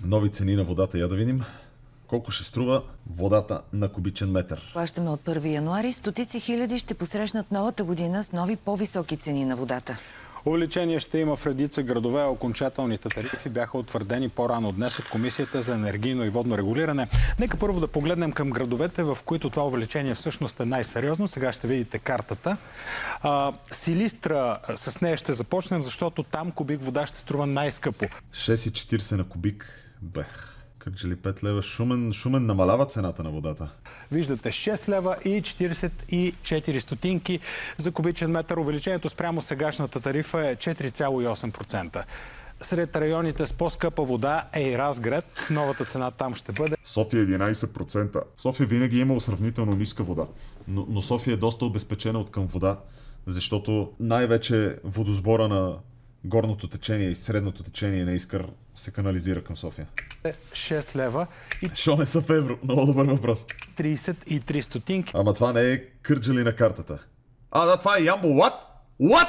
Нови цени на водата. Я да видим колко ще струва водата на кубичен метър. Плащаме от 1 януари. Стотици хиляди ще посрещнат новата година с нови по-високи цени на водата. Увеличение ще има в редица градове. Окончателните тарифи бяха утвърдени по-рано днес от Комисията за енергийно и водно регулиране. Нека първо да погледнем към градовете, в които това увеличение всъщност е най-сериозно. Сега ще видите картата. Силистра, с нея ще започнем, защото там кубик вода ще струва най-скъпо. 6,40 на кубик. Кърджали 5 лева. Шумен намалява цената на водата. Виждате 6 лева и 44 стотинки за кубичен метър. Увеличението спрямо сегашната тарифа е 4,8%. Сред районите с по-скъпа вода е и Разград. Новата цена там ще бъде София 11%. София винаги е имало сравнително ниска вода. Но София е доста обезпечена от към вода, защото най-вече водосбора на горното течение и средното течение на Искър се канализира към София. 6 лева и Що не са в евро? Много добър въпрос. 33 стотинки. Ама това не е Кърджали на картата. Да, това е Ямбол. What?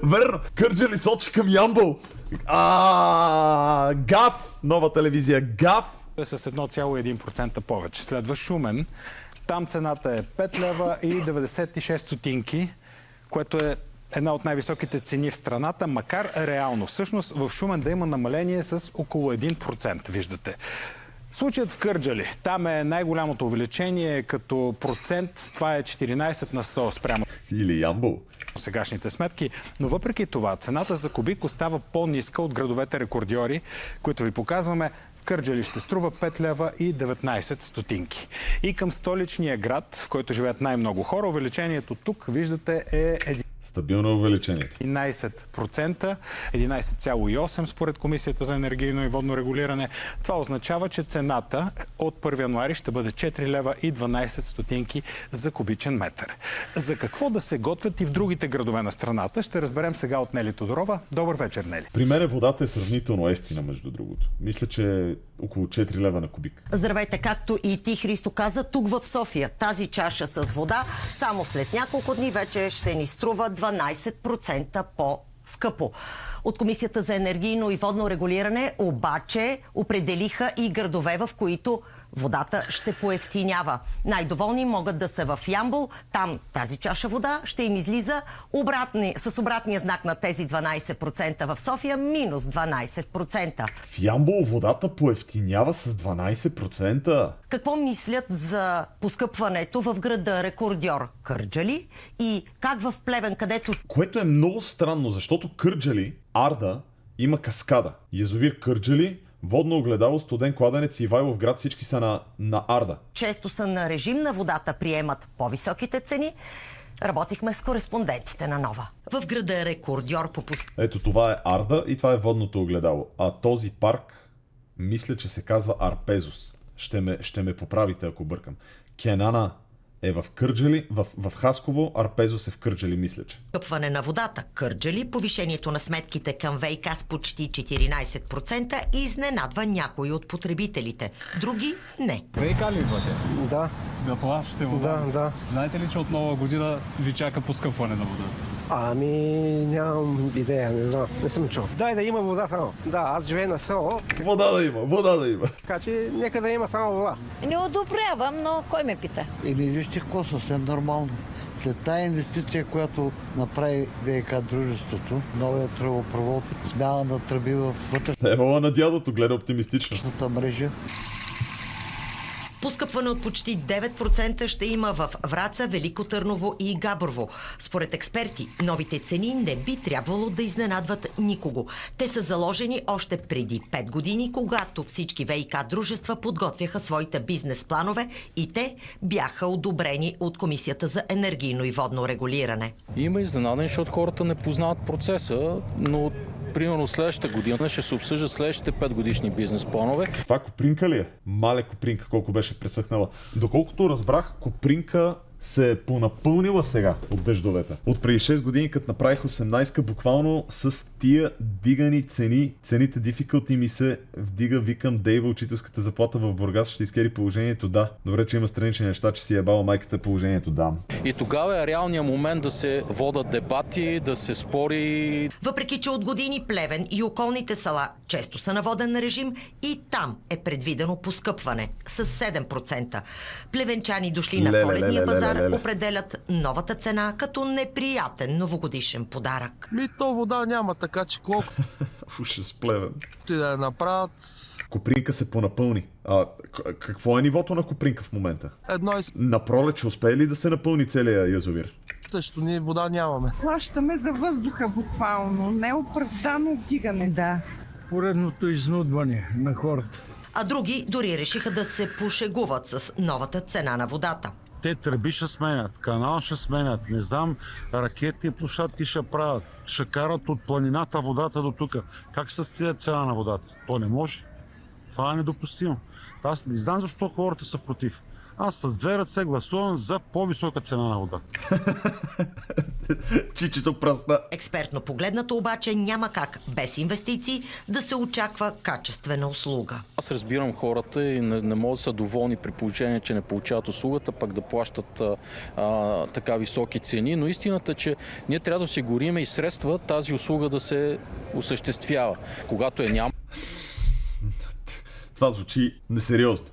Верно. Кърджали сочи към Ямбол. Гаф. Нова телевизия. Гаф. С 1,1% повече. Следва Шумен. Там цената е 5 лева и 96 стотинки, което е една от най-високите цени в страната, макар реално. Всъщност в Шумен да има намаление с около 1%, виждате. Случаят в Кърджали. Там е най-голямото увеличение като процент. Това е 14 на 100 спрямо Или Ямбол. сегашните сметки, но въпреки това цената за кубик остава по-ниска от градовете рекордьори, които ви показваме. В Кърджали ще струва 5 лева и 19 стотинки. И към столичния град, в който живеят най-много хора, увеличението тук, виждате, е Стабилно увеличението. 11%, 11,8% според Комисията за енергийно и водно регулиране. Това означава, че цената от 1 януари ще бъде 4 лева и 12 стотинки за кубичен метър. За какво да се готвят и в другите градове на страната, ще разберем сега от Нели Тодорова. Добър вечер, Нели. При мен водата е сравнително евтина, между другото. Мисля, че е около 4 лева на кубик. Здравейте, както и ти, Христо, каза, тук в София тази чаша с вода само след няколко дни вече ще ни струва 12% по-скъпо. От Комисията за енергийно и водно регулиране обаче определиха и градове, в които водата ще поевтинява. Най-доволни могат да са в Ямбол. Там тази чаша вода ще им излиза с обратния знак на тези 12%. В София минус 12%. В Ямбол водата поевтинява с 12%. Какво мислят за поскъпването в града рекордьор Кърджали и как в Плевен, където... Което е много странно, защото Кърджали, Арда, има каскада. Язовир Кърджали, водно огледало, студен кладенец и Ивайлов град, всички са на Арда. Често са на режим на водата, приемат по-високите цени. Работихме с кореспондентите на Нова. В града рекордьор по Ето това е Арда и това е водното огледало. А този парк, мисля, че се казва Арпезус. Ще ме поправите, ако бъркам. Кенана е в Кърджали, в Хасково, Арпезус е в Кърджали, мисля, че. Къпване на водата Кърджали, повишението на сметките към ВиК с почти 14% изненадва някои от потребителите. Други не. ВиК ли идвате? Да, Да плащате вода? да. Знаете ли, че от нова година ви чака поскъпване на водата? Ами, нямам идея, не знам, не съм чул. Дай да има вода само. Да, аз живея на село, Вода да има. така че нека да има само вода. Не одобрявам, но кой ме пита? Или вижте какво, съвсем нормално. След тази инвестиция, която направи ВиК дружеството, новия тръбопровод, смяна на тръби в Ева на дядото, гледа оптимистично. вътрешната мрежа. Поскъпване от почти 9% ще има в Враца, Велико Търново и Габрово. Според експерти, новите цени не би трябвало да изненадват никого. Те са заложени още преди 5 години, когато всички ВиК дружества подготвяха своите бизнес планове и те бяха одобрени от Комисията за енергийно и водно регулиране. Има изненадани, защото хората не познават процеса, но примерно следващата година ще се обсъждат следващите 5 годишни бизнес планове. Това Копринка ли е? Мале Копринка, колко беше пресъхнала. Доколкото разбрах, Копринка се е понапълнила сега от дъждовете. От преди 6 години, като направих 18-ка, буквално с тия дигани цени, цените difficulty ми се вдига, викам, Дейва, учителската заплата в Бургас ще изкери положението, да. Добре, че има странични неща, че си ебала майката, положението, да. И тогава е реалният момент да се водят дебати, да се спори. Въпреки че от години Плевен и околните села често са на воден режим, и там е предвидено поскъпване с 7%. Плевенчани дошли на коледния пазар определят новата цена като неприятен новогодишен подарък. То вода няма, така че колко Ушес Плевен. и да я направят, Копринка се понапълни. Какво е нивото на Копринка в момента? едно и На пролет ще успее ли да се напълни целия язовир? също, ние вода нямаме. Плащаме за въздуха буквално. Неоправдано вдигане. Да. Поредното изнудване на хората. А други дори решиха да се пошегуват с новата цена на водата. Те тръби ще сменят, канал ще сменят, не знам, ракетни площадки ще правят, ще карат от планината водата до тук. Как се стига цена на водата? То не може. Това е недопустимо. Аз не знам защо хората са против. Аз с две ръце гласувам за по-висока цена на вода. Чичето пръсна. Експертно погледнато обаче няма как без инвестиции да се очаква качествена услуга. Аз разбирам хората и не могат да са доволни при положение, че не получават услугата, пък да плащат така високи цени, но истината е, че ние трябва да осигурим и средства тази услуга да се осъществява. Когато няма. Това звучи несериозно.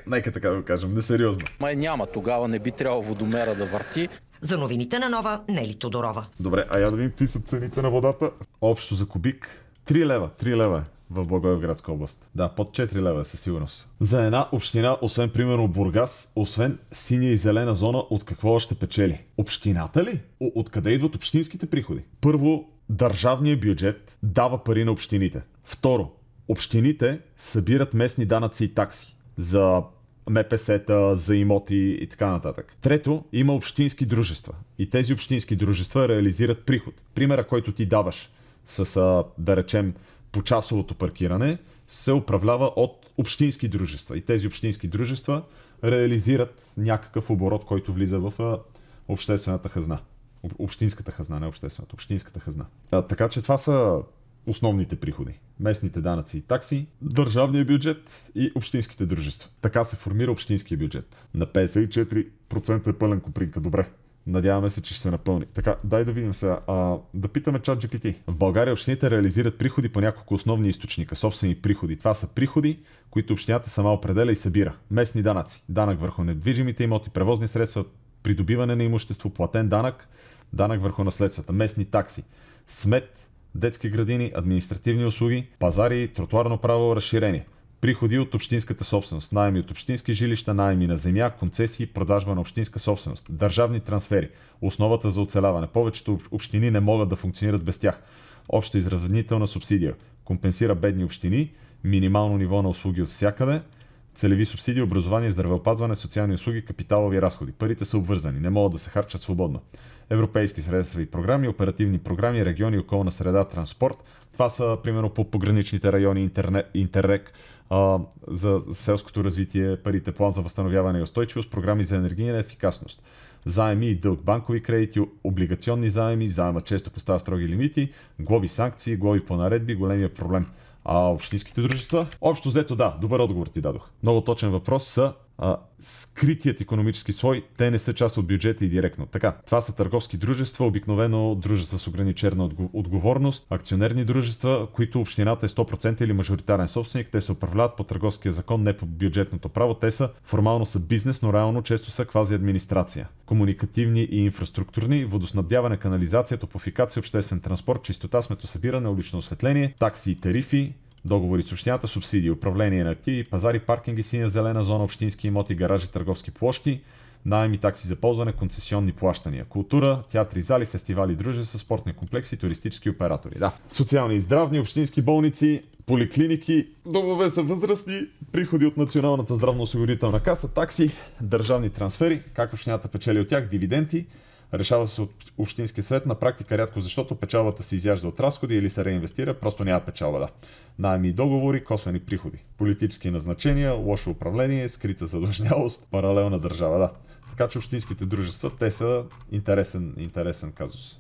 Нека така да го кажем, несериозно. Май няма, тогава не би трябвало водомера да върти. За новините на Нова, Нели Тодорова. Добре, а я да видим какви са цените на водата. Общо за кубик 3 лева. 3 лева е в Благоевградска област. Да, под 4 лева е със сигурност. За една община, освен примерно Бургас, освен синя и зелена зона, от какво още печели? Общината ли? Откъде идват общинските приходи? Първо, държавният бюджет дава пари на общините. Второ, общините събират местни данъци и такси за МПС-та, за имоти и така нататък. Трето, има общински дружества. И тези общински дружества реализират приход. Примера, който ти даваш с, да речем, почасовото паркиране, се управлява от общински дружества. И тези общински дружества реализират някакъв оборот, който влиза в обществената хазна. Общинската хазна, не обществената, общинската хазна. Така че това са основните приходи. Местните данъци и такси, държавния бюджет и общинските дружества. Така се формира общинския бюджет. На 54% е пълен Копринка. Добре. Надяваме се, че ще се напълни. Така, дай да видим сега. Да питаме ChatGPT. В България общините реализират приходи по няколко основни източника. Собствени приходи. Това са приходи, които общината сама определя и събира. Местни данъци. Данък върху недвижимите имоти, превозни средства, придобиване на имущество, платен данък, данък върху наследствата, местни такси, смет, детски градини, административни услуги, пазари, тротуарно право, разширение. Приходи от общинската собственост, наеми от общински жилища, наеми на земя, концесии, продажба на общинска собственост, държавни трансфери, основата за оцеляване. Повечето общини не могат да функционират без тях. Обща изравнителна субсидия компенсира бедни общини, минимално ниво на услуги от всякъде, целеви субсидии, образование, здравеопазване, социални услуги, капиталови разходи. Парите са обвързани, не могат да се харчат свободно. Европейски средства и програми, оперативни програми, региони, околна среда, транспорт. Това са, примерно, по пограничните райони, Интеррек, за селското развитие, парите, план за възстановяване и устойчивост, програми за енергийна ефикасност. Заеми и дълг, банкови кредити, облигационни заеми, заема често поставя строги лимити, глоби, санкции, глоби по наредби, големия проблем. Общинските дружества? Общо взето да, добър отговор ти дадох. Много точен въпрос са скритият икономически слой, те не са част от бюджета и директно. Така, това са търговски дружества, обикновено дружества с ограничена отговорност, акционерни дружества, които общината е 100% или мажоритарен собственик, те се управляват по търговския закон, не по бюджетното право, те са формално са бизнес, но реално често са квази администрация. Комуникативни и инфраструктурни, водоснабдяване, канализация, топофикация, обществен транспорт, чистота, сметосъбиране, улично осветление, такси и тарифи, договори с общината, субсидии, управление на активи, пазари, паркинги, синя зелена зона, общински имоти, гаражи, търговски площи, наеми, такси за ползване, концесионни плащания, култура, театри, зали, фестивали, дружества, спортни комплекси, туристически оператори. Да. Социални и здравни, общински болници, поликлиники, домове за възрастни, приходи от Националната здравноосигурителна каса, такси, държавни трансфери, как общината печели от тях, дивиденти. Решава се от Общинския съвет на практика рядко, защото печалбата се изяжда от разходи или се реинвестира, просто няма печалба, да. Наеми и договори, косвени приходи. Политически назначения, лошо управление, скрита задлъжнялост, паралелна държава, да. Така че общинските дружества, те са интересен казус.